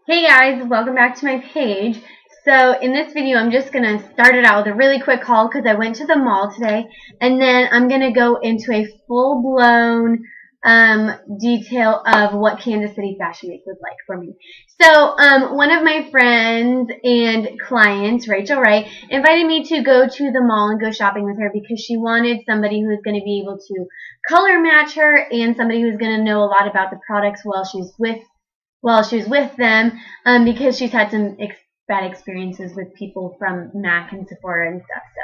Hey guys, welcome back to my page. So in this video, I'm just going to start it out with a really quick haul because I went to the mall today, and then I'm going to go into a full-blown detail of what Kansas City Fashion Week was like for me. So one of my friends and clients, Rachel Wright, invited me to go to the mall and go shopping with her because she wanted somebody who was going to be able to color match her and somebody who's going to know a lot about the products while she was with them, because she's had some bad experiences with people from MAC and Sephora and stuff. So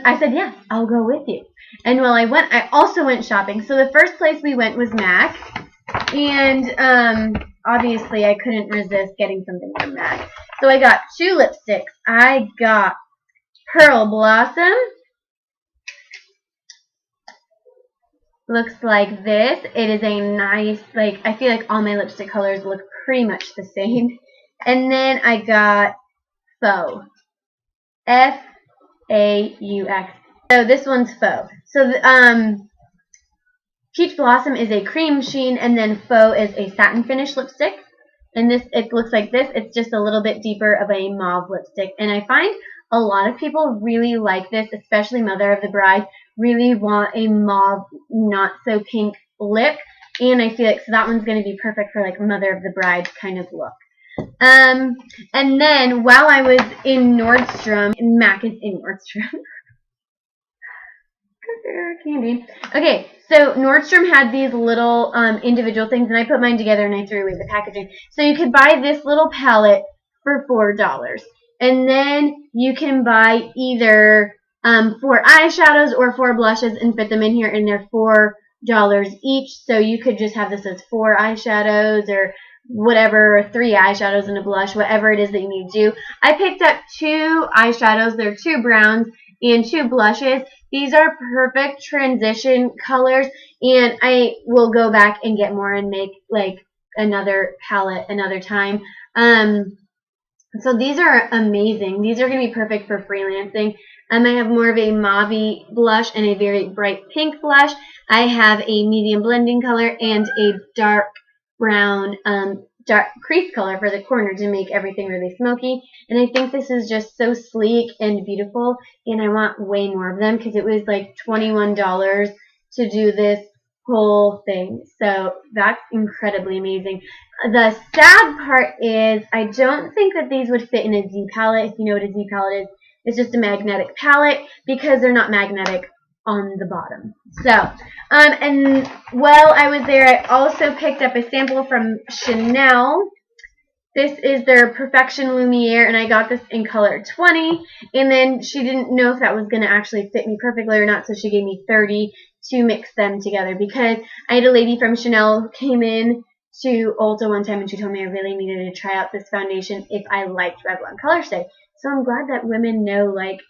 I said, yeah, I'll go with you. And while I went, I also went shopping. So the first place we went was MAC. And obviously I couldn't resist getting something from MAC. So I got two lipsticks. I got Pearl Blossom. Looks like this. It is a nice, I feel like all my lipstick colors look pretty much the same. And then I got Faux. F-A-U-X. So this one's Faux. So Peach Blossom is a cream sheen, and then Faux is a satin finish lipstick. And it looks like this. It's just a little bit deeper of a mauve lipstick. And I find a lot of people really like this, especially Mother of the Bride, really want a mauve, not so pink lip. And I feel like so that one's going to be perfect for like Mother of the Bride kind of look. And then while I was in Nordstrom, MAC is in Nordstrom. Candy. Okay, so Nordstrom had these little individual things, and I put mine together and I threw away the packaging. So you could buy this little palette for $4. And then you can buy either 4 eyeshadows or 4 blushes and fit them in here, and they're $4 each. So you could just have this as 4 eyeshadows or whatever, or 3 eyeshadows and a blush, whatever it is that you need to do. I picked up 2 eyeshadows. They're 2 browns and 2 blushes. These are perfect transition colors, and I will go back and get more and make like another palette another time. So these are amazing. These are going to be perfect for freelancing. I have more of a mauve blush and a very bright pink blush. I have a medium blending color and a dark brown dark crease color for the corner to make everything really smoky. And I think this is just so sleek and beautiful, and I want way more of them because it was like $21 to do this whole thing. So that's incredibly amazing. The sad part is I don't think that these would fit in a Z palette. If you know what a Z palette is, it's just a magnetic palette because they're not magnetic on the bottom. So, and while I was there, I also picked up a sample from Chanel. This is their Perfection Lumiere, and I got this in color 20, and then she didn't know if that was going to actually fit me perfectly or not, so she gave me 30 to mix them together, because I had a lady from Chanel who came in to Ulta one time, and she told me I really needed to try out this foundation if I liked Revlon Color Stay. So I'm glad that women know, like,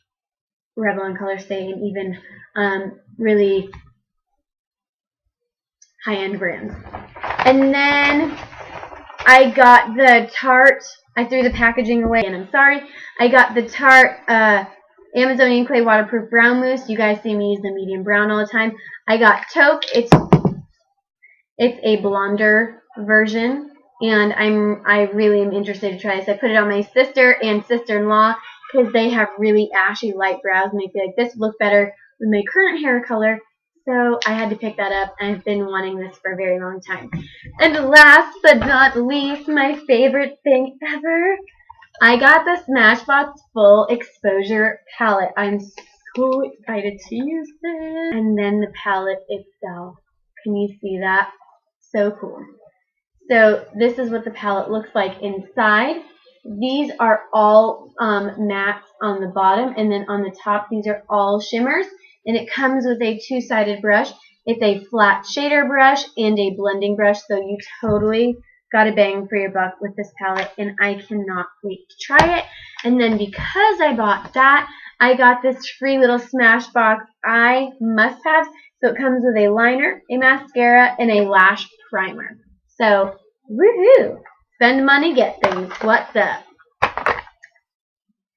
Revlon Color Stay and even really high-end brands. And then I got the Tarte. I threw the packaging away, and I'm sorry. I got the Tarte Amazonian Clay Waterproof Brown Mousse. You guys see me use the medium brown all the time. I got Taupe. It's a blonder version, and I really am interested to try this. I put it on my sister and sister-in-law because they have really ashy light brows, and I feel like this would look better with my current hair color. So I had to pick that up, and I've been wanting this for a very long time. And last but not least, my favorite thing ever, I got the Smashbox Full Exposure Palette. I'm so excited to use this. And then the palette itself. Can you see that? So cool. So this is what the palette looks like inside. These are all mattes on the bottom, and then on the top, these are all shimmers. And it comes with a 2-sided brush. It's a flat shader brush and a blending brush, so you totally got a bang for your buck with this palette, and I cannot wait to try it. And then because I bought that, I got this free little Smashbox eye must-have. So it comes with a liner, a mascara, and a lash primer. So, woohoo! Spend money, get things. What's up?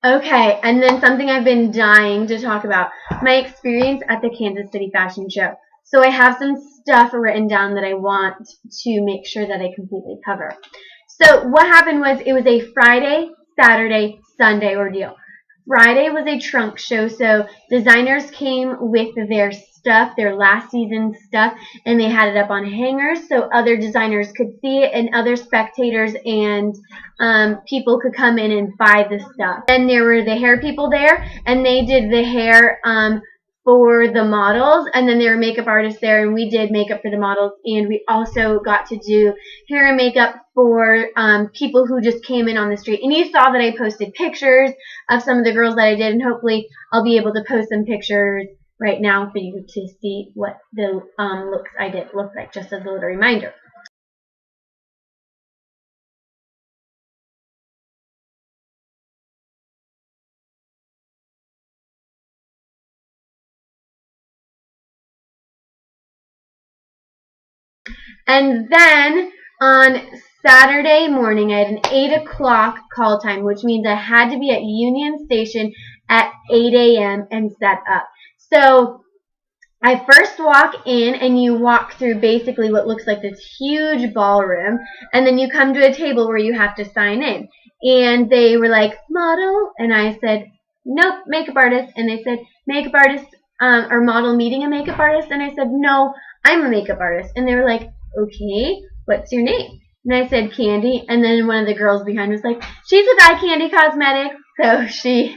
Okay, and then something I've been dying to talk about, my experience at the Kansas City Fashion Show. So I have some stuff written down that I want to make sure that I completely cover. So what happened was it was a Friday, Saturday, Sunday ordeal. Friday was a trunk show, so designers came with their stuff, their last season stuff, and they had it up on hangers so other designers could see it and other spectators and people could come in and buy the stuff. Then there were the hair people there, and they did the hair for the models, and then there were makeup artists there, and we did makeup for the models, and we also got to do hair and makeup for people who just came in on the street. And you saw that I posted pictures of some of the girls that I did, and hopefully I'll be able to post some pictures right now for you to see what the looks I did look like, just as a little reminder. And then on Saturday morning, I had an 8 o'clock call time, which means I had to be at Union Station at 8 a.m. and set up. So I first walk in, and you walk through basically what looks like this huge ballroom, and then you come to a table where you have to sign in. And they were like, model? And I said, nope, makeup artist. And they said, makeup artist or model meeting a makeup artist? And I said, no, I'm a makeup artist. And they were like, okay, what's your name? And I said, Candy. And then one of the girls behind was like, she's with Eye Candy Cosmetics. So she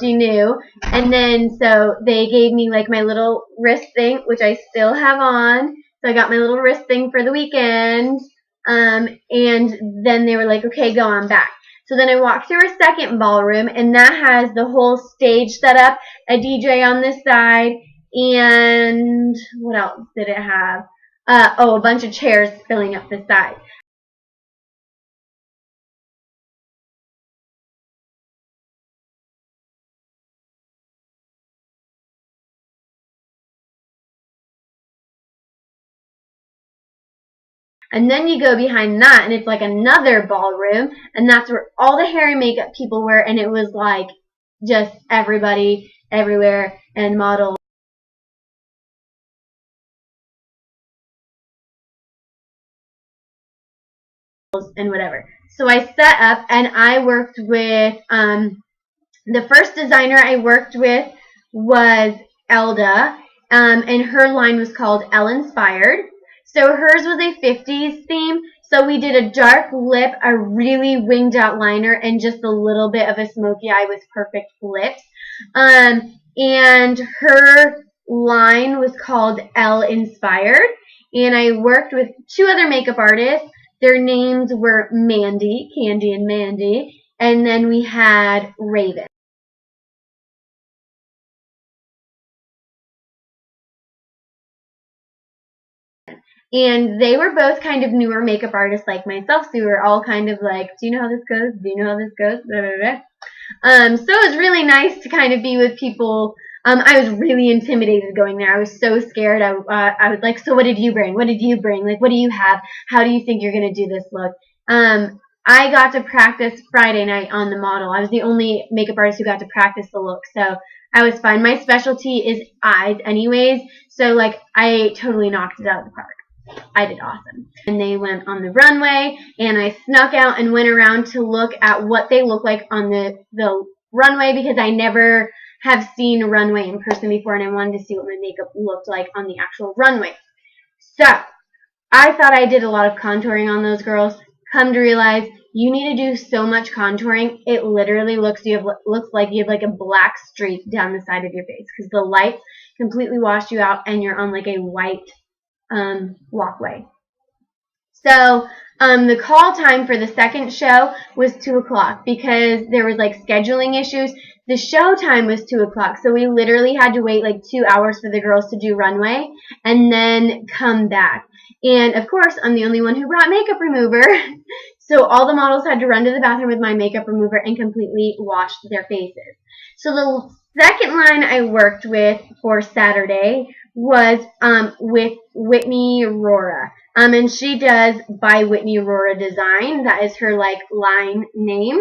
knew. And then so they gave me like my little wrist thing, which I still have on. So I got my little wrist thing for the weekend. And then they were like, okay, go on back. So then I walked through a second ballroom, and that has the whole stage set up, a DJ on this side, and what else did it have? A bunch of chairs filling up the side. And then you go behind that, and it's like another ballroom, and that's where all the hair and makeup people were, and it was like just everybody, everywhere, and models. And whatever. So I set up, and I worked with, the first designer I worked with was Elda, and her line was called Elle Inspired. So hers was a 50s theme. So we did a dark lip, a really winged out liner, and just a little bit of a smoky eye with perfect lips. And her line was called Elle Inspired. And I worked with 2 other makeup artists. Their names were Mandy, Candy and Mandy. And then we had Raven. And they were both kind of newer makeup artists like myself, so we were all kind of like, do you know how this goes? Do you know how this goes? Blah, blah, blah. So it was really nice to kind of be with people. I was really intimidated going there. I was so scared. I was like, so what did you bring? What did you bring? Like, what do you have? How do you think you're going to do this look? I got to practice Friday night on the model. I was the only makeup artist who got to practice the look, so I was fine. My specialty is eyes anyways, so like I totally knocked it out of the park. I did awesome. And they went on the runway, and I snuck out and went around to look at what they look like on the runway, because I never have seen a runway in person before, and I wanted to see what my makeup looked like on the actual runway. So I thought I did a lot of contouring on those girls. Come to realize you need to do so much contouring, it literally looks like you have like a black streak down the side of your face, because the lights completely washed you out, and you're on like a white walkway. So the call time for the second show was 2 o'clock because there was like scheduling issues. The show time was 2 o'clock, so we literally had to wait like 2 hours for the girls to do runway and then come back. And of course, I'm the only one who brought makeup remover. So all the models had to run to the bathroom with my makeup remover and completely wash their faces. So the second line I worked with for Saturday was with Whitney Aurora. And she does by Whitney Aurora Design. That is her like line name.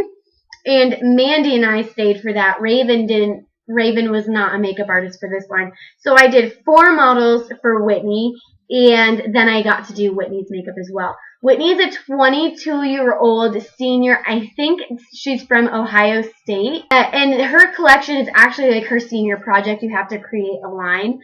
And Mandy and I stayed for that. Raven was not a makeup artist for this line. So I did 4 models for Whitney, and then I got to do Whitney's makeup as well. Whitney is a 22-year-old senior. I think she's from Ohio State. And her collection is actually like her senior project. You have to create a line.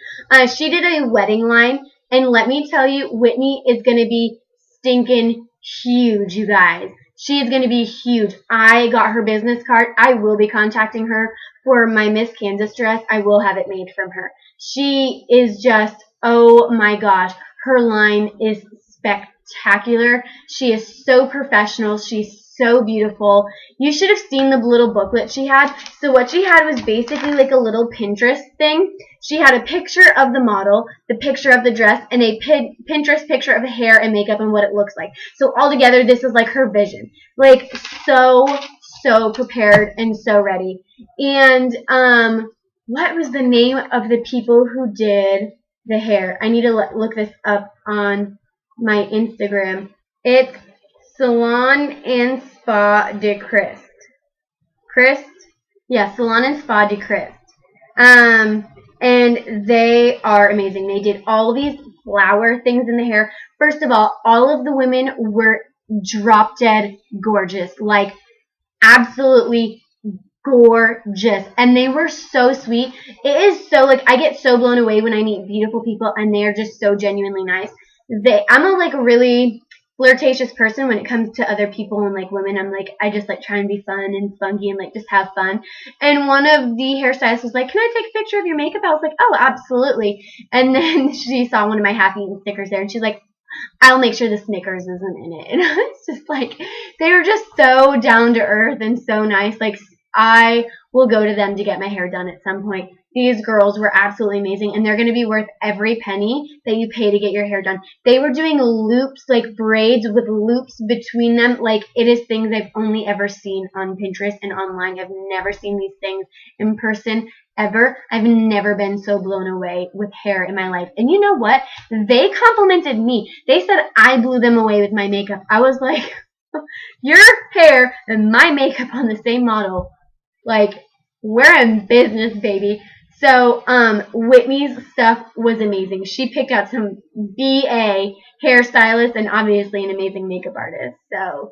She did a wedding line. And let me tell you, Whitney is going to be stinking huge, you guys. She is going to be huge. I got her business card. I will be contacting her for my Miss Kansas dress. I will have it made from her. She is just, oh my gosh. Her line is spectacular. She is so professional. She's so beautiful. You should have seen the little booklet she had. So what she had was basically like a little Pinterest thing. She had a picture of the model, the picture of the dress, and a Pinterest picture of hair and makeup and what it looks like. So altogether, this is like her vision. Like so prepared and so ready. And what was the name of the people who did the hair? I need to look this up on my Instagram. It's Salon and Spa de Christ. Yeah, Salon and Spa de Christ. And they are amazing. They did all these flower things in the hair. First of all of the women were drop dead gorgeous. Like, absolutely gorgeous. And they were so sweet. It is so, like, I get so blown away when I meet beautiful people and they are just so genuinely nice. I'm a, like, really flirtatious person when it comes to other people and like women. I'm like, I just like try and be fun and funky and like just have fun. And one of the hairstylists was like, can I take a picture of your makeup? I was like, oh, absolutely. And then she saw one of my Happy Eaten stickers there and she's like, I'll make sure the Snickers isn't in it. And it's just like, they were just so down to earth and so nice. Like, I will go to them to get my hair done at some point. These girls were absolutely amazing, and they're going to be worth every penny that you pay to get your hair done. They were doing loops, like braids with loops between them. Like, it is things I've only ever seen on Pinterest and online. I've never seen these things in person ever. I've never been so blown away with hair in my life. And you know what? They complimented me. They said I blew them away with my makeup. I was like, your hair and my makeup on the same model. Like, we're in business, baby. So, Whitney's stuff was amazing. She picked out some BA hairstylist and obviously an amazing makeup artist. So,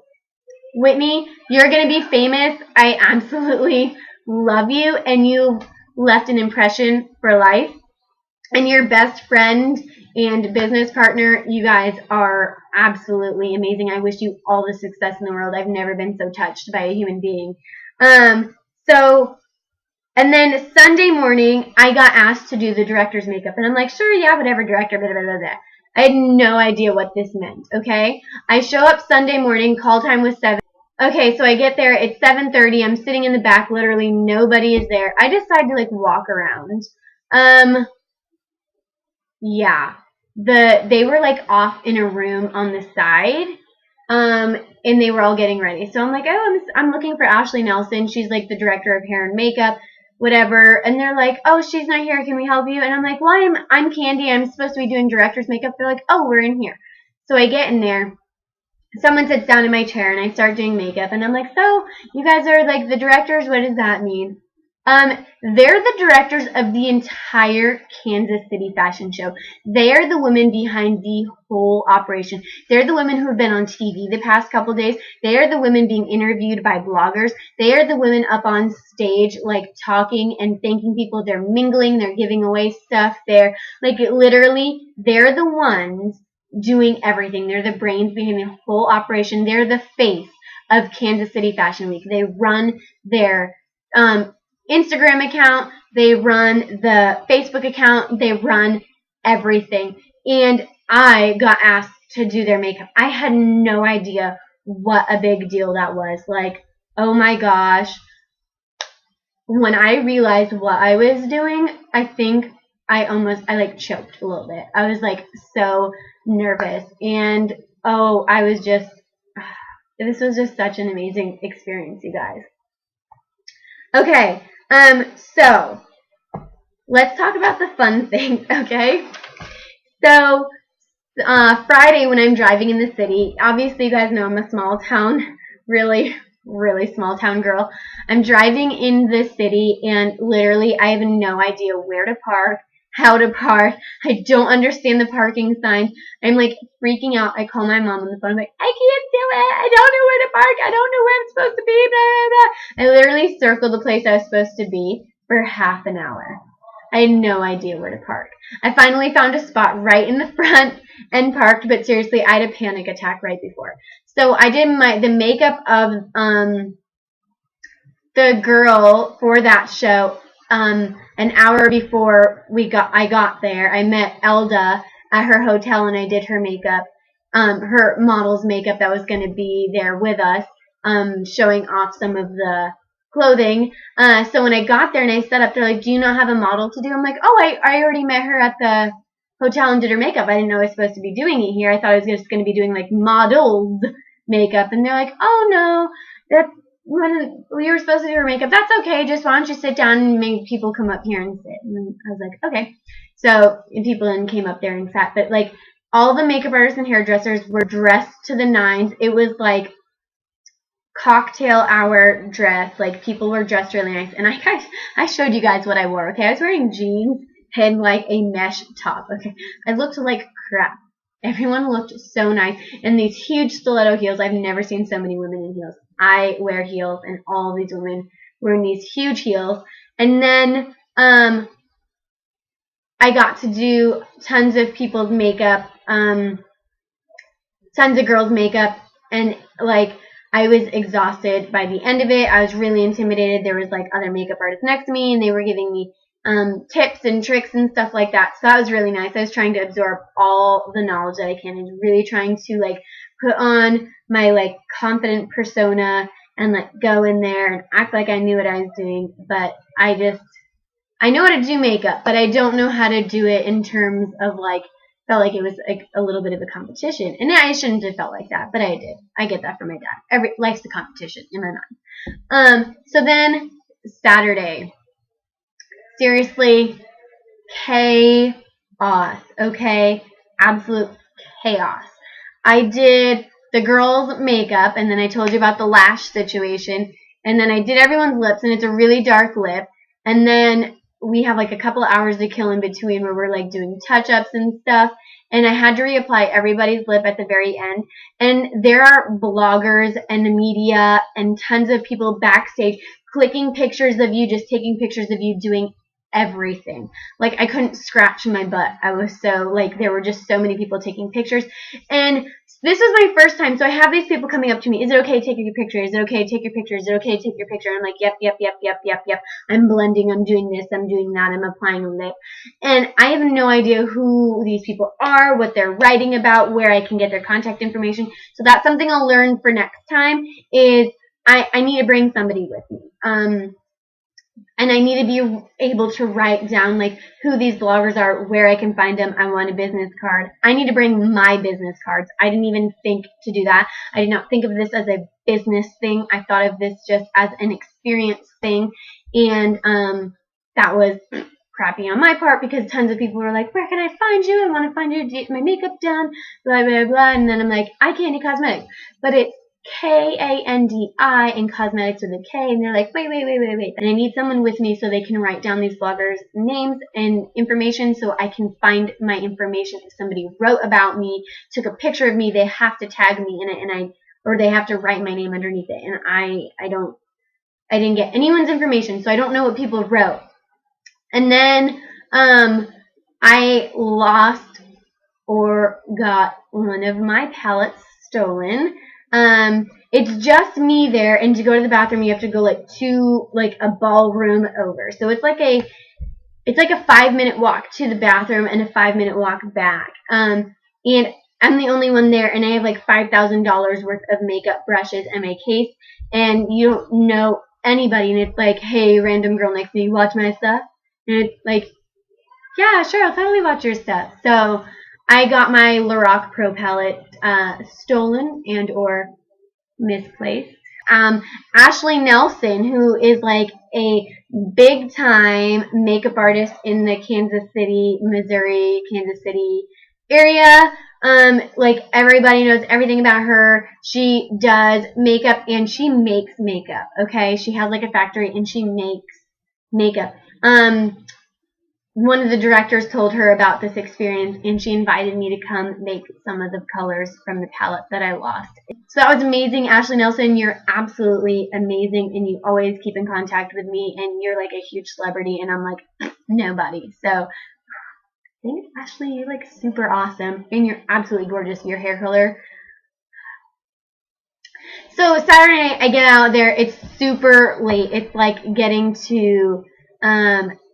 Whitney, you're going to be famous. I absolutely love you, and you left an impression for life. And your best friend and business partner, you guys are absolutely amazing. I wish you all the success in the world. I've never been so touched by a human being. And then Sunday morning, I got asked to do the director's makeup. And I'm like, sure, yeah, whatever, director, blah, blah, blah, blah. I had no idea what this meant, okay? I show up Sunday morning, call time was 7. Okay, so I get there, it's 7:30, I'm sitting in the back, literally nobody is there. I decide to, like, walk around. Yeah. They were, like, off in a room on the side. And they were all getting ready. So I'm like, oh, I'm looking for Ashley Nelson. She's, like, the director of hair and makeup. Whatever, and they're like, oh, she's not here, can we help you? And I'm like, well, I'm Candy, I'm supposed to be doing director's makeup. They're like, oh, we're in here. So I get in there, someone sits down in my chair, and I start doing makeup, and I'm like, so, you guys are, like, the directors, what does that mean? They're the directors of the entire Kansas City fashion show. They are the women behind the whole operation. They're the women who have been on TV the past couple days. They are the women being interviewed by bloggers. They are the women up on stage, like, talking and thanking people. They're mingling. They're giving away stuff. They're, like, literally, they're the ones doing everything. They're the brains behind the whole operation. They're the face of Kansas City Fashion Week. They run their, Instagram account, they run the Facebook account, they run everything. And I got asked to do their makeup. I had no idea what a big deal that was. Like, oh my gosh. When I realized what I was doing, I think I like choked a little bit. I was like so nervous. And I was just, this was just such an amazing experience, you guys. Okay. So, let's talk about the fun things, okay? So, Friday when I'm driving in the city, obviously you guys know I'm a small town, really small town girl. I'm driving in the city and literally I have no idea where to park, how to park. I don't understand the parking signs. I'm like freaking out. I call my mom on the phone. I'm like, I can't do it. I don't know where to park. I don't know where I'm supposed to be. Blah, blah, blah. I literally circled the place I was supposed to be for half an hour. I had no idea where to park. I finally found a spot right in the front and parked, but seriously, I had a panic attack right before. So I did the makeup of the girl for that show an hour before I got there. I met Elda at her hotel and I did her makeup, her model's makeup that was going to be there with us, showing off some of the clothing. So when I got there and I set up, they're like, do you not have a model to do? I'm like, oh, I already met her at the hotel and did her makeup. I didn't know I was supposed to be doing it here. I thought I was just going to be doing like models makeup. And they're like, oh no, that's when we were supposed to do her makeup. That's okay. Just why don't you sit down and make people come up here and sit. And I was like, okay. So people then came up there and sat. But like all the makeup artists and hairdressers were dressed to the nines. It was like cocktail hour dress. Like people were dressed really nice. And I showed you guys what I wore. Okay, I was wearing jeans and like a mesh top. Okay, I looked like crap. Everyone looked so nice. And these huge stiletto heels. I've never seen so many women in heels. I wear heels, and all these women were in these huge heels. And then I got to do tons of people's makeup, tons of girls' makeup, and like I was exhausted by the end of it. I was really intimidated. There was like other makeup artists next to me, and they were giving me tips and tricks and stuff like that. So that was really nice. I was trying to absorb all the knowledge that I can, and really trying to like put on my like confident persona and like go in there and act like I knew what I was doing. But I know how to do makeup, but I don't know how to do it in terms of like, felt like it was like a little bit of a competition. And I shouldn't have felt like that, but I did. I get that from my dad. Life's a competition in my mind. So then Saturday, seriously, chaos, okay? Absolute chaos. I did the girls' makeup, and then I told you about the lash situation, and then I did everyone's lips, and it's a really dark lip, and then we have like a couple hours to kill in between where we're like doing touch-ups and stuff, and I had to reapply everybody's lip at the very end. And there are bloggers and the media and tons of people backstage clicking pictures of you, just taking pictures of you doing everything. Like I couldn't scratch my butt. I was so like, there were just so many people taking pictures. And this was my first time, so I have these people coming up to me. Is it okay to take your picture? Is it okay to take your picture? Is it okay to take your picture? I'm like, yep. I'm blending. I'm doing this. I'm doing that. I'm applying a lip. And I have no idea who these people are, what they're writing about, where I can get their contact information. So that's something I'll learn for next time is I need to bring somebody with me. And I need to be able to write down like who these bloggers are, where I can find them. I want a business card. I need to bring my business cards. I didn't even think to do that. I did not think of this as a business thing. I thought of this just as an experience thing. And that was crappy on my part because tons of people were like, where can I find you? I want to find you to get my makeup done, blah, blah, blah. And then I'm like, Eye Candy Cosmetics. But it's Kandi and cosmetics with a K, and they're like, wait. And I need someone with me so they can write down these bloggers' names and information so I can find my information. If somebody wrote about me, took a picture of me, they have to tag me in it, or they have to write my name underneath it. And I didn't get anyone's information, so I don't know what people wrote. And then I lost or got one of my palettes stolen. It's just me there, and to go to the bathroom you have to go like a ballroom over. So it's like a 5-minute walk to the bathroom and a 5-minute walk back. And I'm the only one there, and I have like $5,000 worth of makeup brushes in my case, and you don't know anybody, and it's like, hey, random girl next to me, watch my stuff. And it's like, yeah, sure, I'll totally watch your stuff. So I got my Lorac Pro palette stolen and or misplaced. Ashley Nelson, who is like a big time makeup artist in the Missouri, Kansas City area. Like everybody knows everything about her. She does makeup and she makes makeup. Okay, she has like a factory and she makes makeup. one of the directors told her about this experience, and she invited me to come make some of the colors from the palette that I lost. So that was amazing. Ashley Nelson, you're absolutely amazing, and you always keep in contact with me, and you're like a huge celebrity, and I'm like nobody. So thanks, Ashley. You're like super awesome, and you're absolutely gorgeous. Your hair color. So Saturday night, I get out there. It's super late. It's like getting to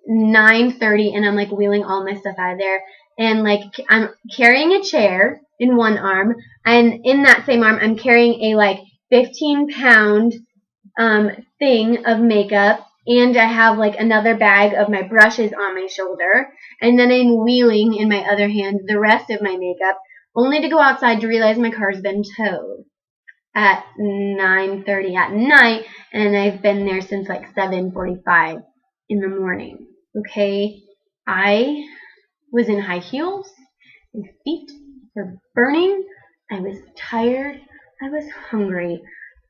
9:30, and I'm like wheeling all my stuff out of there, and like I'm carrying a chair in one arm, and in that same arm I'm carrying a like 15-pound thing of makeup, and I have like another bag of my brushes on my shoulder, and then I'm wheeling in my other hand the rest of my makeup, only to go outside to realize my car's been towed at 9:30 at night, and I've been there since like 7:45 in the morning. Okay, I was in high heels, my feet were burning, I was tired, I was hungry,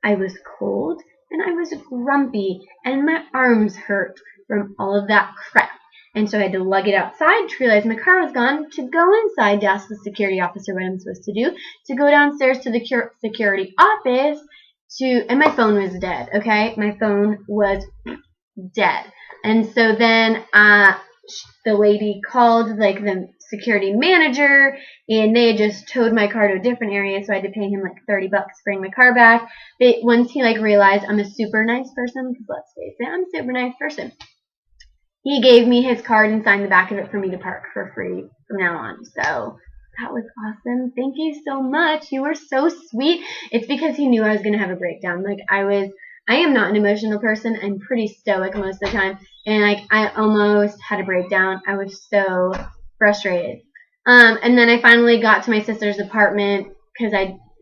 I was cold, and I was grumpy, and my arms hurt from all of that crap. And so I had to lug it outside to realize my car was gone, to go inside to ask the security officer what I'm supposed to do, to go downstairs to the security office, and my phone was dead, okay? My phone was dead. And so then the lady called like the security manager, and they had just towed my car to a different area, so I had to pay him like $30 to bring my car back. But once he like realized I'm a super nice person, because let's face it, I'm a super nice person, he gave me his card and signed the back of it for me to park for free from now on. So that was awesome. Thank you so much. You were so sweet. It's because he knew I was going to have a breakdown. Like I am not an emotional person. I'm pretty stoic most of the time. And like I almost had a breakdown. I was so frustrated. And then I finally got to my sister's apartment because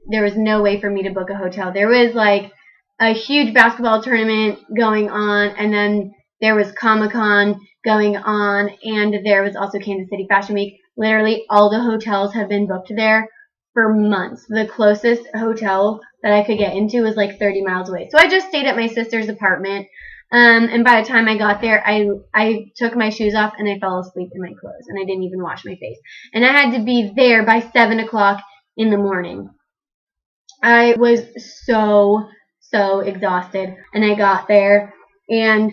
there was no way for me to book a hotel. There was like a huge basketball tournament going on, and then there was Comic-Con going on, and there was also Kansas City Fashion Week. Literally all the hotels have been booked there for months. The closest hotel that I could get into was like 30 miles away. So I just stayed at my sister's apartment, and by the time I got there, I took my shoes off and I fell asleep in my clothes, and I didn't even wash my face. And I had to be there by 7 o'clock in the morning. I was so exhausted, and I got there, and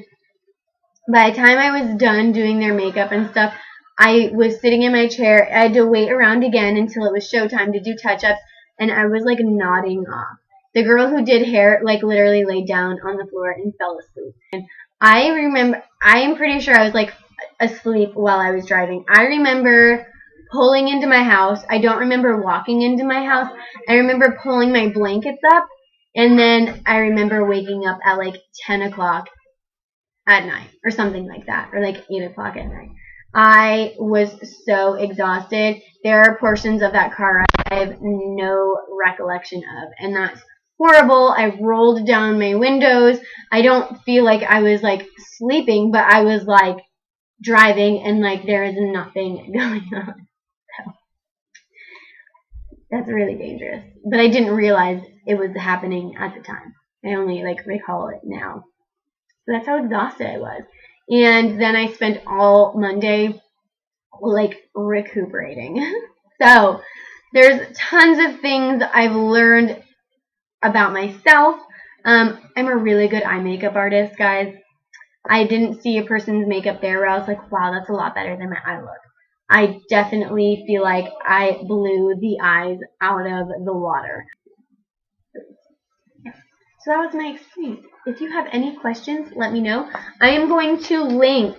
by the time I was done doing their makeup and stuff, I was sitting in my chair. I had to wait around again until it was showtime to do touch-ups, and I was like nodding off. The girl who did hair like literally laid down on the floor and fell asleep. And I am pretty sure I was like asleep while I was driving. I remember pulling into my house. I don't remember walking into my house. I remember pulling my blankets up, and then I remember waking up at like 10 o'clock at night or something like that, or like 8 o'clock at night. I was so exhausted. There are portions of that car ride I have no recollection of, and that's horrible. I rolled down my windows. I don't feel like I was like sleeping, but I was like driving, and like there is nothing going on. So that's really dangerous. But I didn't realize it was happening at the time. I only like recall it now. So that's how exhausted I was. And then I spent all Monday like recuperating. So there's tons of things I've learned about myself. I'm a really good eye makeup artist, guys. I didn't see a person's makeup there where I was like, wow, that's a lot better than my eye look. I definitely feel like I blew the eyes out of the water. So that was my experience. If you have any questions, let me know. I am going to link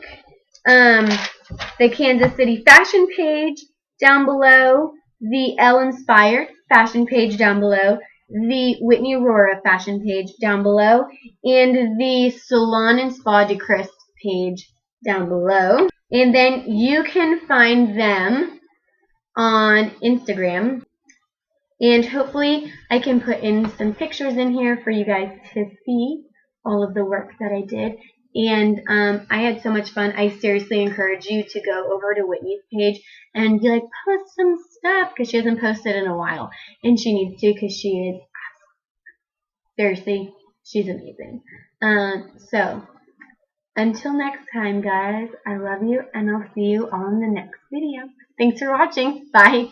the Kansas City fashion page down below, the Elle Inspired fashion page down below, the Whitney Aurora fashion page down below, and the Salon and Spa de Christ page down below. And then you can find them on Instagram. And hopefully I can put in some pictures in here for you guys to see all of the work that I did. And I had so much fun. I seriously encourage you to go over to Whitney's page and be like, post some stuff, because she hasn't posted in a while. And she needs to, because she is, seriously, she's amazing. So Until next time, guys, I love you, and I'll see you on the next video. Thanks for watching. Bye.